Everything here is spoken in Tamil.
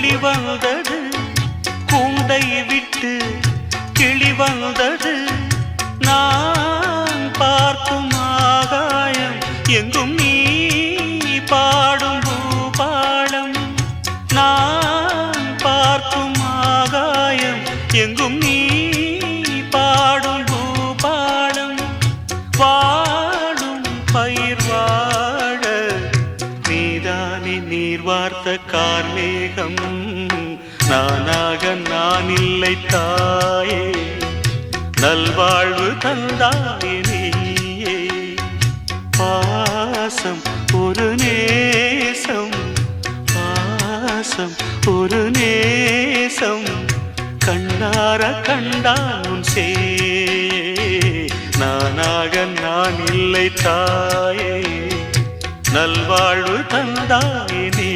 ஒளி வந்தது கூண்டை விட்டு கிளி வந்தது நான் பார்க்கும் ஆகாயம் எங்கும் நீ பாடும் பூபாலம் நான் பார்க்கும் ஆகாயம் எங்கும் நீ பாடும் பூபாலம் வாடும் பயிர் வாழ நீதானே நீர் வார்த்த கார்மேகம் நானாக நான் இல்லை தாயே நல்வாழ்வு தந்தாயே நீயே பாசம் ஒரு நேசம் பாசம் ஒரு நேசம் கண்ணார கண்டான் சே நானாக நான் இல்லை தாயே நல்வாழ்வு தந்தாயே நீ